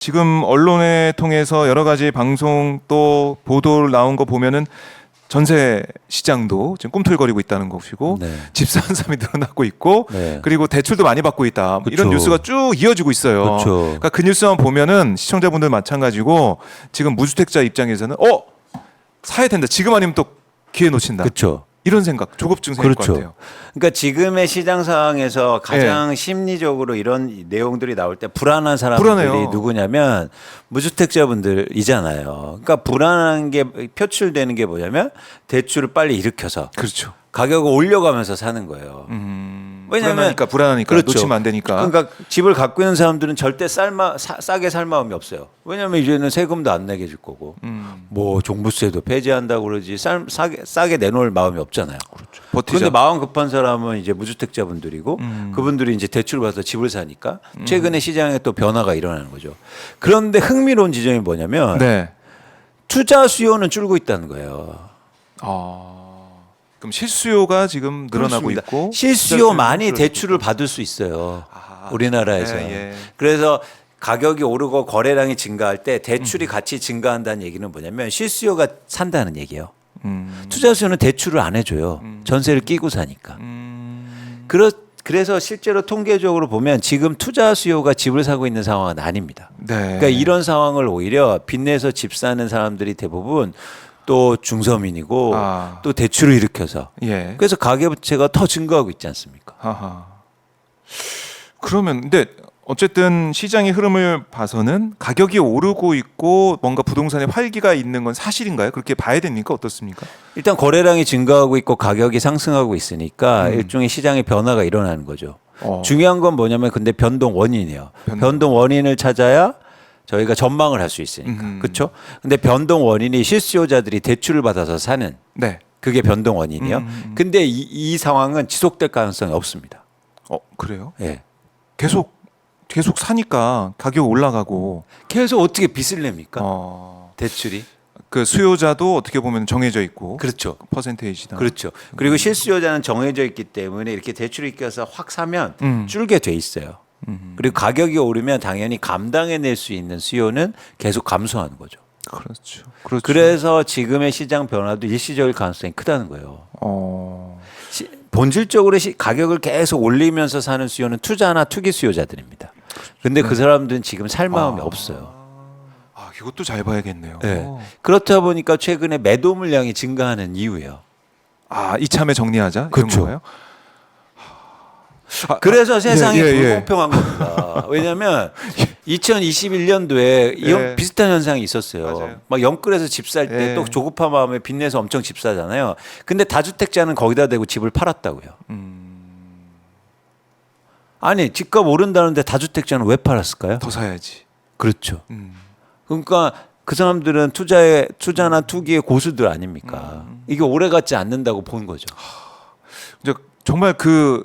지금 언론에 통해서 여러 가지 방송 또 보도 나온 거 보면은 전세 시장도 지금 꿈틀거리고 있다는 것이고 네. 집 사는 사람이 늘어나고 있고 네. 그리고 대출도 많이 받고 있다. 그쵸. 이런 뉴스가 쭉 이어지고 있어요. 그쵸. 그러니까 그 뉴스만 보면은 시청자분들 마찬가지고 지금 무주택자 입장에서는 사야 된다. 지금 아니면 또 기회 놓친다. 그렇죠. 이런 생각, 조급증 생길 것 그렇죠. 같아요. 그러니까 지금의 시장 상황에서 가장 심리적으로 이런 내용들이 나올 때 불안한 사람들이 불안해요. 누구냐면 무주택자분들이잖아요. 그러니까 불안한 게 표출되는 게 뭐냐면 대출을 빨리 일으켜서 그렇죠. 가격을 올려가면서 사는 거예요. 왜냐면 불안하니까 그렇죠. 놓치면 안 되니까. 그러니까 집을 갖고 있는 사람들은 절대 싸게 살 마음이 없어요. 왜냐면 이제는 세금도 안 내게 줄 거고, 뭐 종부세도 폐지한다고 그러지 싸게 내놓을 마음이 없잖아요. 그렇죠. 버티자. 그런데 마음 급한 사람은 이제 무주택자분들이고 그분들이 이제 대출을 받아서 집을 사니까 최근에 시장에 또 변화가 일어나는 거죠. 그런데 흥미로운 지점이 뭐냐면 네. 투자 수요는 줄고 있다는 거예요. 그럼 실수요가 지금 늘어나고 그렇습니다. 있고 실수요만이 투자 수요는 대출을 받을 수 있어요. 아, 우리나라에서. 예. 그래서 가격이 오르고 거래량이 증가할 때 대출이 같이 증가한다는 얘기는 뭐냐면 실수요가 산다는 얘기예요. 투자 수요는 대출을 안 해줘요. 전세를 끼고 사니까. 그래서 실제로 통계적으로 보면 지금 투자 수요가 집을 사고 있는 상황은 아닙니다. 네. 그러니까 이런 상황을 오히려 빚내서 집 사는 사람들이 대부분 또 중서민이고 또 대출을 일으켜서 예. 그래서 가계부채가 더 증가하고 있지 않습니까? 하하. 그러면 근데 어쨌든 시장의 흐름을 봐서는 가격이 오르고 있고 뭔가 부동산에 활기가 있는 건 사실인가요? 그렇게 봐야 됩니까? 어떻습니까? 일단 거래량이 증가하고 있고 가격이 상승하고 있으니까 일종의 시장의 변화가 일어나는 거죠. 중요한 건 뭐냐면 근데 변동 원인이에요. 변동 원인을 찾아야 저희가 전망을 할 수 있으니까. 그렇죠? 근데 변동 원인이 실수요자들이 대출을 받아서 사는 네. 그게 변동 원인이에요. 근데 이 상황은 지속될 가능성이 없습니다. 그래요? 예. 계속 사니까 가격 올라가고 계속 어떻게 빚을 냅니까? 대출이. 그 수요자도 어떻게 보면 정해져 있고 그렇죠. 퍼센테이지다. 그렇죠. 그리고 실수요자는 정해져 있기 때문에 이렇게 대출이 껴서 확 사면 줄게 돼 있어요. 그리고 가격이 오르면 당연히 감당해낼 수 있는 수요는 계속 감소하는 거죠. 그렇죠. 그래서 지금의 시장 변화도 일시적일 가능성이 크다는 거예요. 본질적으로 가격을 계속 올리면서 사는 수요는 투자나 투기 수요자들입니다. 근데 그 사람들은 지금 살 마음이 없어요. 이것도 잘 봐야겠네요. 네. 그렇다 보니까 최근에 매도 물량이 증가하는 이유예요. 이참에 정리하자. 그렇죠. 이런 거예요? 그래서 세상이 예. 불공평한 겁니다. 왜냐하면 2021년도에 이런 비슷한 현상이 있었어요. 맞아요. 막 영끌에서 집 살 때 또 조급한 마음에 빚내서 엄청 집 사잖아요. 근데 다주택자는 거기다 대고 집을 팔았다고요. 아니 집값 오른다는데 다주택자는 왜 팔았을까요? 더 사야지. 그렇죠. 그러니까 그 사람들은 투자나 투기의 고수들 아닙니까? 이게 오래 갖지 않는다고 본 거죠. 이제 정말 그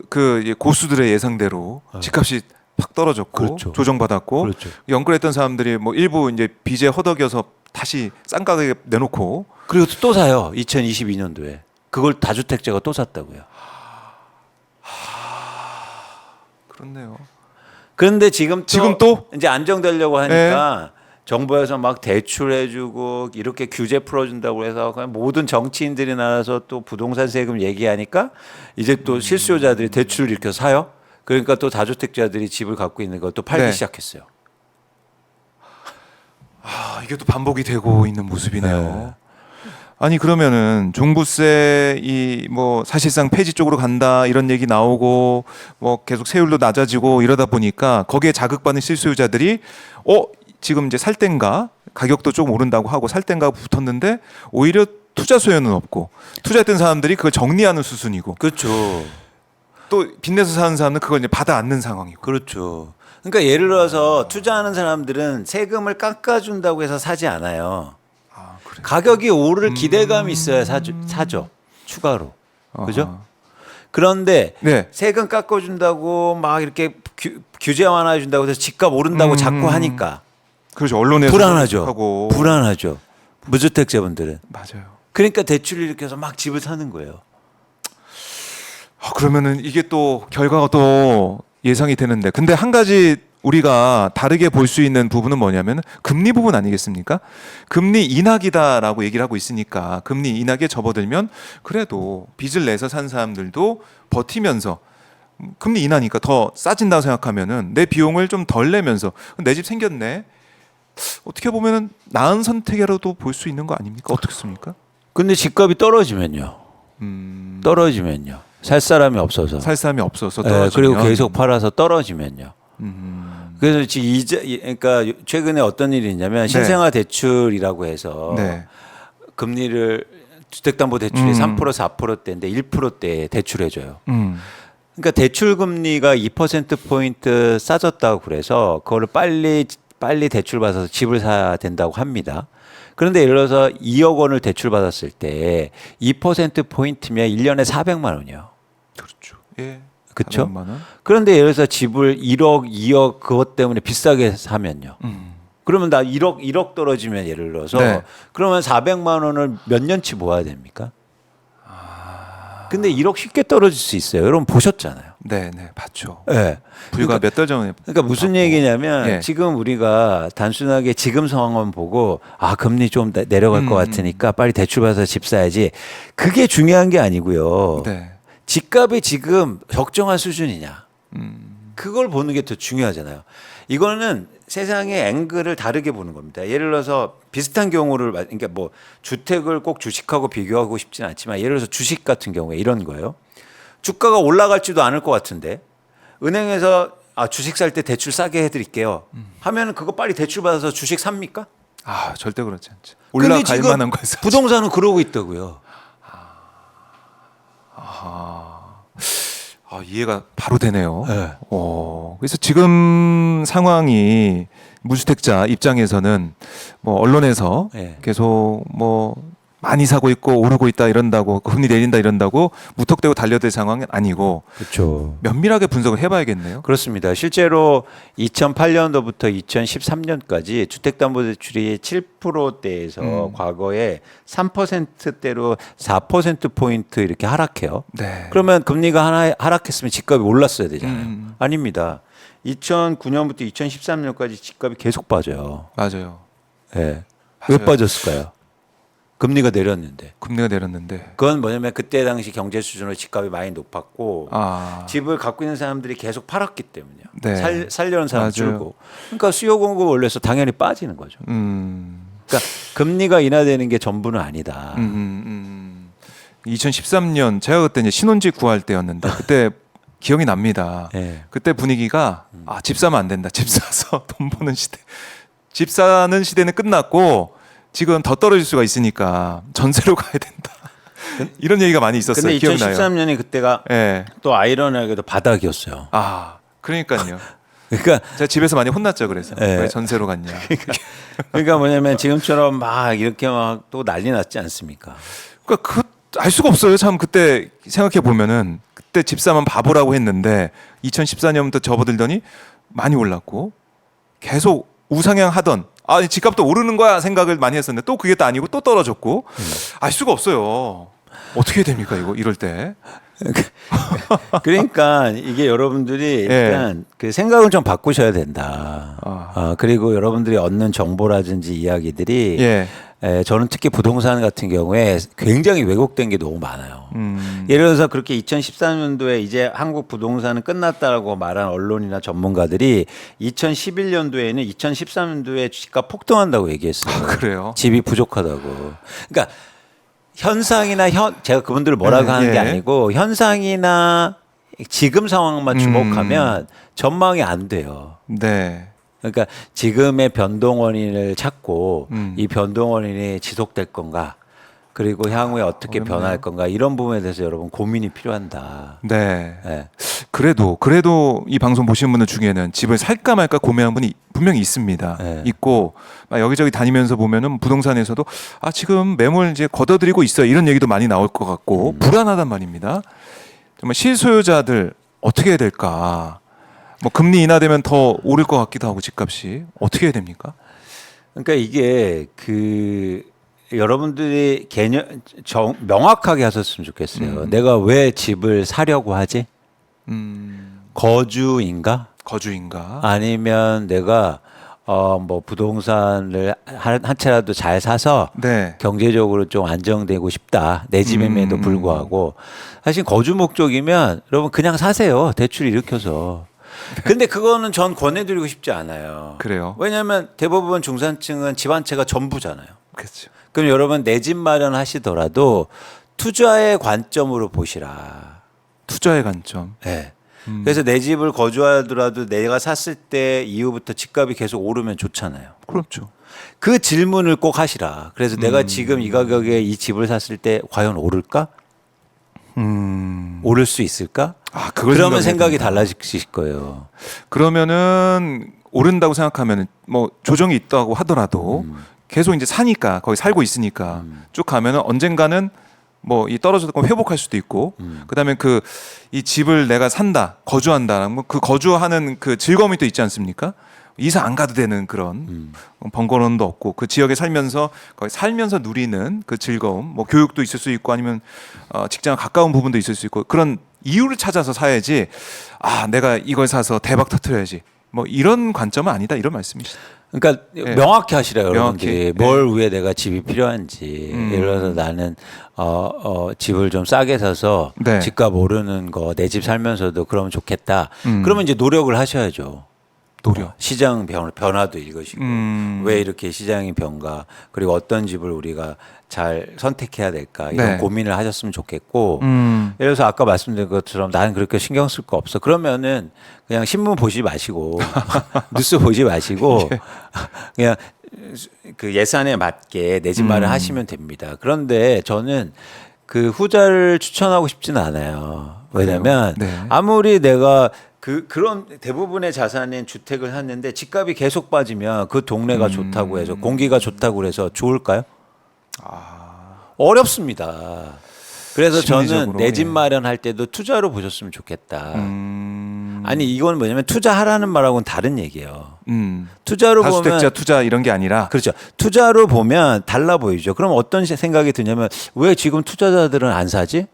고수들의 예상대로 집값이 팍 떨어졌고 그렇죠. 조정받았고 그렇죠. 연끌했던 사람들이 뭐 일부 이제 빚에 허덕여서 다시 싼 가격에 내놓고 그리고 또 사요. 2022년도에 그걸 다주택자가 또 샀다고요. 그렇네요. 그런데 지금 또 이제 안정되려고 하니까 정부에서 막 대출해주고 이렇게 규제 풀어준다고 해서 그냥 모든 정치인들이 나와서 또 부동산 세금 얘기하니까 이제 또 실수요자들이 대출을 이렇게 사요. 그러니까 또 다주택자들이 집을 갖고 있는 걸 또 팔기 시작했어요. 이게 또 반복이 되고 있는 모습이네요. 아니 그러면은 종부세 뭐 사실상 폐지 쪽으로 간다 이런 얘기 나오고 뭐 계속 세율도 낮아지고 이러다 보니까 거기에 자극받는 실수요자들이 지금 이제 살 땐가 가격도 좀 오른다고 하고 살 땐가 붙었는데 오히려 투자 수요는 없고 투자했던 사람들이 그걸 정리하는 수순이고 그렇죠. 또 빚내서 사는 사람은 그걸 이제 받아 안는 상황이고 그렇죠. 그러니까 예를 들어서 투자하는 사람들은 세금을 깎아준다고 해서 사지 않아요. 그래. 가격이 오를 기대감이 있어야 사죠. 추가로. 그죠? 그런데 세금 깎아준다고 막 이렇게 규제 완화해준다고 해서 집값 오른다고 자꾸 하니까 그렇죠. 언론에서 불안하죠. 불안하죠. 무주택자분들은. 맞아요. 그러니까 대출을 일으켜서 막 집을 사는 거예요. 그러면은 이게 또 결과가 또 예상이 되는데 근데 한 가지 우리가 다르게 볼 수 있는 부분은 뭐냐면 금리 부분 아니겠습니까? 금리 인하기다라고 얘기를 하고 있으니까 금리 인하기에 접어들면 그래도 빚을 내서 산 사람들도 버티면서 금리 인하니까 더 싸진다고 생각하면은 내 비용을 좀 덜 내면서 내 집 생겼네. 어떻게 보면은 나은 선택이라도 볼 수 있는 거 아닙니까? 어떻습니까? 근데 집값이 떨어지면요. 떨어지면요. 살 사람이 없어서. 살 사람이 없어서 네, 떨어지면 그리고 계속 팔아서 떨어지면요. 그래서 지금 그러니까 최근에 어떤 일이 있냐면 신생아 대출이라고 해서 네. 금리를 주택담보대출이 3% 4%대인데 1%대에 대출해줘요. 그러니까 대출 금리가 2%포인트 싸졌다고 그래서 그거를 빨리 대출 받아서 집을 사야 된다고 합니다. 그런데 예를 들어서 2억 원을 대출 받았을 때 2%포인트면 1년에 400만 원이요. 그렇죠. 예. 그렇죠? 400만 원. 그런데 예를 들어서 집을 1억, 2억 그것 때문에 비싸게 사면요. 그러면 나 1억 떨어지면 예를 들어서 네. 그러면 400만 원을 몇 년치 모아야 됩니까? 근데 1억 쉽게 떨어질 수 있어요. 여러분 보셨잖아요. 네, 네, 봤죠. 네. 불과 몇 달 전에. 그러니까 무슨 봤고. 얘기냐면 예. 지금 우리가 단순하게 지금 상황만 보고 금리 좀 내려갈 것 같으니까 빨리 대출 받아서 집 사야지. 그게 중요한 게 아니고요. 네. 집값이 지금 적정한 수준이냐. 그걸 보는 게 더 중요하잖아요. 이거는 세상의 앵글을 다르게 보는 겁니다. 예를 들어서 비슷한 경우를 그러니까 뭐 주택을 꼭 주식하고 비교하고 싶지는 않지만 예를 들어서 주식 같은 경우에 이런 거예요. 주가가 올라갈지도 않을 것 같은데 은행에서 주식 살 때 대출 싸게 해드릴게요. 하면은 그거 빨리 대출 받아서 주식 삽니까? 절대 그렇지 않죠. 근데 올라갈 지금 만한 거에서. 부동산은 그러고 있다고요. 이해가 바로 되네요. 네. 그래서 지금 상황이 무주택자 입장에서는 뭐 언론에서 네. 계속 뭐 많이 사고 있고 오르고 있다 이런다고 금리 내린다 이런다고 무턱대고 달려들 상황은 아니고 그렇죠. 면밀하게 분석을 해봐야겠네요. 그렇습니다. 실제로 2008년도부터 2013년까지 주택담보대출이 7%대에서 과거에 3%대로 4%포인트 이렇게 하락해요. 네. 그러면 금리가 하나 하락했으면 집값이 올랐어야 되잖아요. 아닙니다. 2009년부터 2013년까지 집값이 계속 빠져요. 맞아요. 네. 왜 맞아요. 빠졌을까요? 금리가 내렸는데. 금리가 내렸는데. 그건 뭐냐면 그때 당시 경제 수준으로 집값이 많이 높았고 집을 갖고 있는 사람들이 계속 팔았기 때문이요. 네. 살려는 사람 맞아요. 줄고. 그러니까 수요 공급 올려서 당연히 빠지는 거죠. 음. 그러니까 금리가 인하되는 게 전부는 아니다. 2013년 제가 그때 이제 신혼집 구할 때였는데 그때 기억이 납니다. 네. 그때 분위기가 집 사면 안 된다. 집 사서 돈 버는 시대. 집 사는 시대는 끝났고 지금 더 떨어질 수가 있으니까 전세로 가야 된다. 이런 얘기가 많이 있었어요. 근데 기억나요? 2013년이 그때가 네. 또 아이러니하게도 바닥이었어요. 그러니까요. 그러니까 제가 집에서 많이 혼났죠. 그래서 네. 왜 전세로 갔냐. 그러니까 뭐냐면 지금처럼 막 이렇게 막 또 난리 났지 않습니까? 그러니까 알 수가 없어요. 참 그때 생각해 보면은 그때 집 사면 바보라고 했는데 2014년부터 접어들더니 많이 올랐고 계속 우상향 하던 집값도 오르는 거야 생각을 많이 했었는데 또 그게 또 아니고 또 떨어졌고 알 수가 없어요. 어떻게 해야 됩니까 이거 이럴 때? 그러니까 이게 여러분들이 일단 그 생각을 좀 바꾸셔야 된다. 그리고 여러분들이 얻는 정보라든지 이야기들이 저는 특히 부동산 같은 경우에 굉장히 왜곡된 게 너무 많아요. 예를 들어서 그렇게 2014년도에 이제 한국 부동산은 끝났다고 말한 언론이나 전문가들이 2011년도에는 2013년도에 집값 폭등한다고 얘기했어요. 그래요? 집이 부족하다고. 그러니까 현상이나 제가 그분들을 뭐라고 하는 게 아니고 현상이나 지금 상황만 주목하면 전망이 안 돼요. 네. 그러니까 지금의 변동 원인을 찾고 이 변동 원인이 지속될 건가 그리고 향후에 어떻게 어렵네요. 변할 건가 이런 부분에 대해서 여러분 고민이 필요한다. 네. 네. 그래도 이 방송 보시는 분들 중에는 집을 살까 말까 고민하는 분이 분명히 있습니다. 네. 있고 막 여기저기 다니면서 보면은 부동산에서도 지금 매물 이제 걷어들이고 있어요. 이런 얘기도 많이 나올 것 같고 불안하단 말입니다. 정말 실소유자들 어떻게 해야 될까? 뭐 금리 인하되면 더 오를 것 같기도 하고 집값이 어떻게 해야 됩니까? 그러니까 이게 여러분들이 명확하게 하셨으면 좋겠어요. 내가 왜 집을 사려고 하지? 거주인가? 거주인가? 아니면 내가 뭐 부동산을 한 채라도 잘 사서 네. 경제적으로 좀 안정되고 싶다. 내 집임에도 불구하고 사실 거주 목적이면 여러분 그냥 사세요. 대출 일으켜서. 근데 그거는 전 권해드리고 싶지 않아요. 그래요. 왜냐하면 대부분 중산층은 집 한 채가 전부잖아요. 그렇죠. 그럼 여러분 내 집 마련하시더라도 투자의 관점으로 보시라. 투자의 관점. 네. 그래서 내 집을 거주하더라도 내가 샀을 때 이후부터 집값이 계속 오르면 좋잖아요. 그렇죠. 그 질문을 꼭 하시라. 그래서 내가 지금 이 가격에 이 집을 샀을 때 과연 오를까? 오를 수 있을까? 아, 그걸 그러면 생각이 생각해야 달라지실 거예요. 그러면은 오른다고 생각하면 뭐 조정이 있다고 하더라도 계속 이제 사니까 거기 살고 있으니까 쭉 가면은 언젠가는 뭐 이 떨어졌던 건 회복할 수도 있고 그다음에 그 이 집을 내가 산다 거주한다는 그 거주하는 그 즐거움이 또 있지 않습니까? 이사 안 가도 되는 그런 번거로움도 없고 그 지역에 살면서 거기 살면서 누리는 그 즐거움 뭐 교육도 있을 수 있고 아니면 직장 가까운 부분도 있을 수 있고 그런 이유를 찾아서 사야지 아 내가 이걸 사서 대박 터트려야지 뭐 이런 관점은 아니다 이런 말씀이시죠. 그러니까 명확히 하시래요, 여러분들이. 명확히. 뭘 위해 내가 집이 필요한지. 예를 들어서 나는 집을 좀 싸게 사서 네. 집값 오르는 거 내 집 살면서도 그러면 좋겠다. 그러면 이제 노력을 하셔야죠. 노력. 시장 변화도 읽으시고 왜 이렇게 시장이 변가 그리고 어떤 집을 우리가 잘 선택해야 될까 이런 네. 고민을 하셨으면 좋겠고 예를 들어서 아까 말씀드린 것처럼 나는 그렇게 신경 쓸 거 없어 그러면은 그냥 신문 보지 마시고 뉴스 보지 마시고 그냥 그 예산에 맞게 내 집 마련 하시면 됩니다. 그런데 저는 그 후자를 추천하고 싶지는 않아요. 왜냐면 네. 아무리 내가 그런 대부분의 자산인 주택을 샀는데 집값이 계속 빠지면 그 동네가 좋다고 해서 공기가 좋다고 해서 좋을까요? 어렵습니다. 그래서 저는 심리적으로, 내 집 예. 마련할 때도 투자로 보셨으면 좋겠다. 아니 이건 뭐냐면 투자하라는 말하고는 다른 얘기예요. 투자로 다주택자 보면 투자 이런 게 아니라 그렇죠. 투자로 보면 달라 보이죠. 그럼 어떤 생각이 드냐면 왜 지금 투자자들은 안 사지?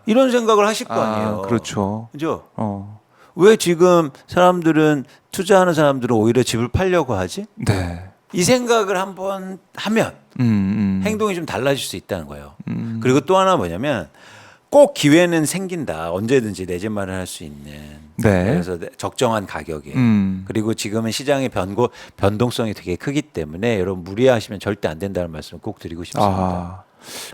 이런 생각을 하실 거 아니에요. 그렇죠. 그죠? 어. 왜 지금 사람들은 투자하는 사람들은 오히려 집을 팔려고 하지? 네. 이 생각을 한번 하면 행동이 좀 달라질 수 있다는 거예요. 그리고 또 하나 뭐냐면 꼭 기회는 생긴다. 언제든지 내 집 마련할 수 있는. 네. 그래서 적정한 가격에. 그리고 지금은 시장의 변동성이 되게 크기 때문에 여러분 무리하시면 절대 안 된다는 말씀을 꼭 드리고 싶습니다.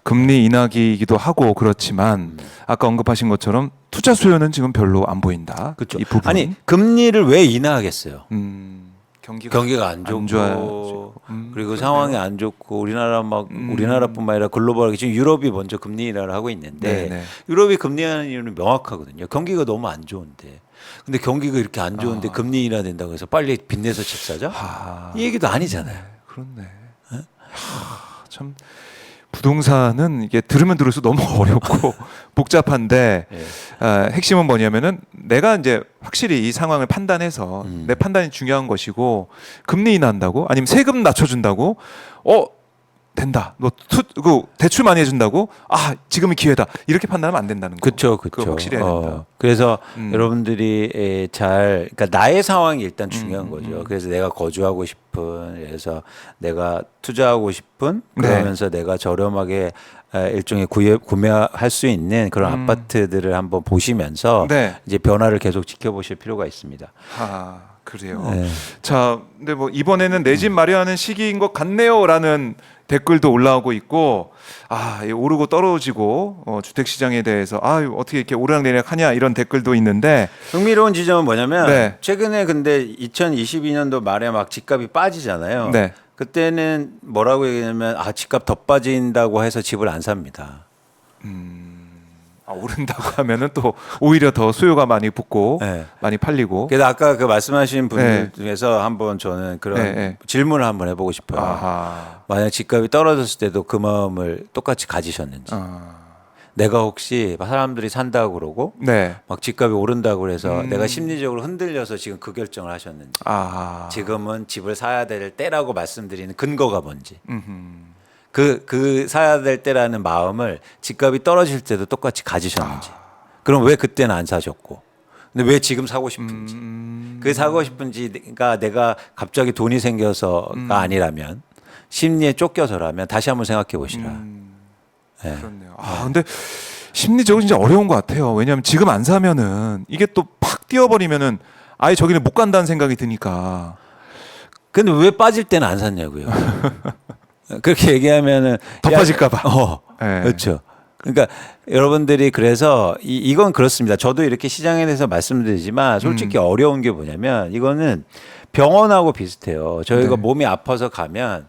금리 인하기이기도 하고 그렇지만 아까 언급하신 것처럼 투자 수요는 지금 별로 안 보인다. 그렇죠. 이 부분. 아니 금리를 왜 인하하겠어요? 경기가 안 좋고 좋아지고. 그리고 상황이 안 좋고 우리나라뿐만 아니라 글로벌하게 지금 유럽이 먼저 금리 인하를 하고 있는데 네. 유럽이 금리 인하는 이유는 명확하거든요. 경기가 너무 안 좋은데. 근데 경기가 이렇게 안 좋은데 금리 인하 된다고 해서 빨리 빚내서 집 사자? 이 얘기도 아니잖아요. 그렇네. 참 부동산은 이게 들으면 들을수록 너무 어렵고 복잡한데 핵심은 뭐냐면은 내가 이제 확실히 이 상황을 판단해서 내 판단이 중요한 것이고 금리 인하한다고 아니면 세금 낮춰준다고 된다. 너 대출 많이 해준다고 지금이 기회다. 이렇게 판단하면 안 된다는 거. 그렇죠, 그거 그렇죠. 확실히 해야 된다. 그래서 여러분들이 그러니까 나의 상황이 일단 중요한 거죠. 그래서 내가 거주하고 싶은, 그래서 내가 투자하고 싶은, 그러면서 내가 저렴하게 일종의 구매할 수 있는 그런 아파트들을 한번 보시면서 네. 이제 변화를 계속 지켜보실 필요가 있습니다. 그래요. 네. 자, 근데 뭐 이번에는 내 집 마련하는 시기인 것 같네요라는 댓글도 올라오고 있고, 오르고 떨어지고 주택 시장에 대해서 어떻게 이렇게 오르락내리락 하냐 이런 댓글도 있는데 흥미로운 지점은 뭐냐면 네. 최근에 근데 2022년도 말에 막 집값이 빠지잖아요. 네. 그때는 뭐라고 얘기하냐면 집값 더 빠진다고 해서 집을 안 삽니다. 오른다고 하면은 또 오히려 더 수요가 많이 붙고 네. 많이 팔리고. 그래서 아까 그 말씀하신 분들 중에서 한번 저는 그런 질문을 한번 해보고 싶어요. 만약 집값이 떨어졌을 때도 그 마음을 똑같이 가지셨는지. 내가 혹시 사람들이 산다고 그러고 막 집값이 오른다고 그래서 내가 심리적으로 흔들려서 지금 그 결정을 하셨는지. 지금은 집을 사야 될 때라고 말씀드리는 근거가 뭔지. 그 사야 될 때라는 마음을 집값이 떨어질 때도 똑같이 가지셨는지. 그럼 왜 그때는 안 사셨고 근데 왜 지금 사고 싶은지. 그 사고 싶은지가 내가 갑자기 돈이 생겨서가 아니라면 심리에 쫓겨서라면 다시 한번 생각해 보시라. 네. 그렇네요. 아 근데 심리적으로 진짜 어려운 것 같아요. 왜냐하면 지금 안 사면은 이게 또 팍 뛰어버리면은 아예 저기는 못 간다는 생각이 드니까. 근데 왜 빠질 때는 안 샀냐고요. 그렇게 얘기하면은 더 빠질까봐. 네. 그렇죠. 그러니까 여러분들이 그래서 이건 그렇습니다. 저도 이렇게 시장에 대해서 말씀드리지만 솔직히 어려운 게 뭐냐면 이거는 병원하고 비슷해요. 저희가 네. 몸이 아파서 가면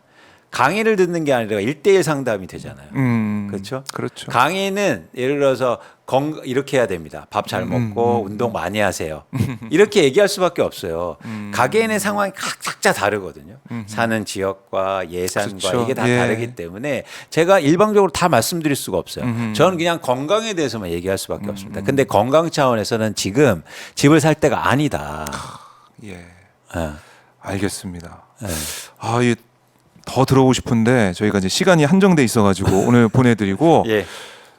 강의를 듣는 게 아니라 1대1 상담이 되잖아요. 그렇죠? 그렇죠. 강의는 예를 들어서 이렇게 해야 됩니다. 밥 잘 먹고 운동 많이 하세요. 이렇게 얘기할 수밖에 없어요. 가게인의 상황이 각자 다르거든요. 사는 지역과 예산과 그렇죠. 이게 다 예. 다르기 때문에 제가 일방적으로 다 말씀드릴 수가 없어요. 저는 그냥 건강에 대해서만 얘기할 수밖에 없습니다. 근데 건강 차원에서는 지금 집을 살 때가 아니다. 예. 예. 알겠습니다. 예. 아, 이 더 들어보고 싶은데 저희가 이제 시간이 한정돼 있어가지고 오늘 보내드리고 예.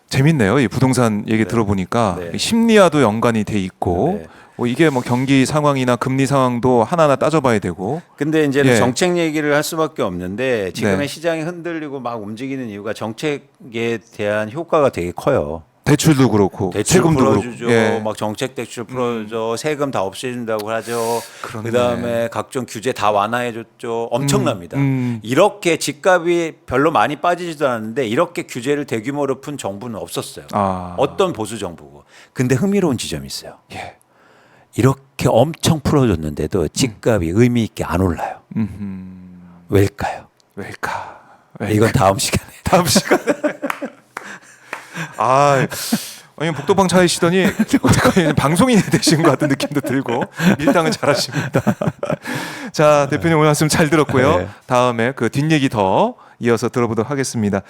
재밌네요. 이 부동산 얘기 들어보니까 네. 심리와도 연관이 돼 있고 네. 뭐 이게 뭐 경기 상황이나 금리 상황도 하나하나 따져봐야 되고. 근데 이제는 예. 정책 얘기를 할 수밖에 없는데 지금의 네. 시장이 흔들리고 막 움직이는 이유가 정책에 대한 효과가 되게 커요. 대출도 그렇고 대출 세금도 풀어주죠. 그렇고. 예. 막 정책 대출 풀어줘. 세금 다 없애준다고 하죠. 그렇네. 그다음에 각종 규제 다 완화해줬죠. 엄청납니다. 음. 이렇게 집값이 별로 많이 빠지지도 않았는데 이렇게 규제를 대규모로 푼 정부는 없었어요. 아. 어떤 보수 정부고. 근데 흥미로운 지점이 있어요. 예. 이렇게 엄청 풀어줬는데도 집값이 의미 있게 안 올라요. 왜일까요? 왜일까? 이건 다음 시간에. 다음 시간에. 아, 아니 복도방 차이시더니 어떡하니 방송인이 되신 것 같은 느낌도 들고 밀당은 잘하십니다. 자, 대표님 오늘 말씀 잘 들었고요. 네. 다음에 그 뒷얘기 더 이어서 들어보도록 하겠습니다.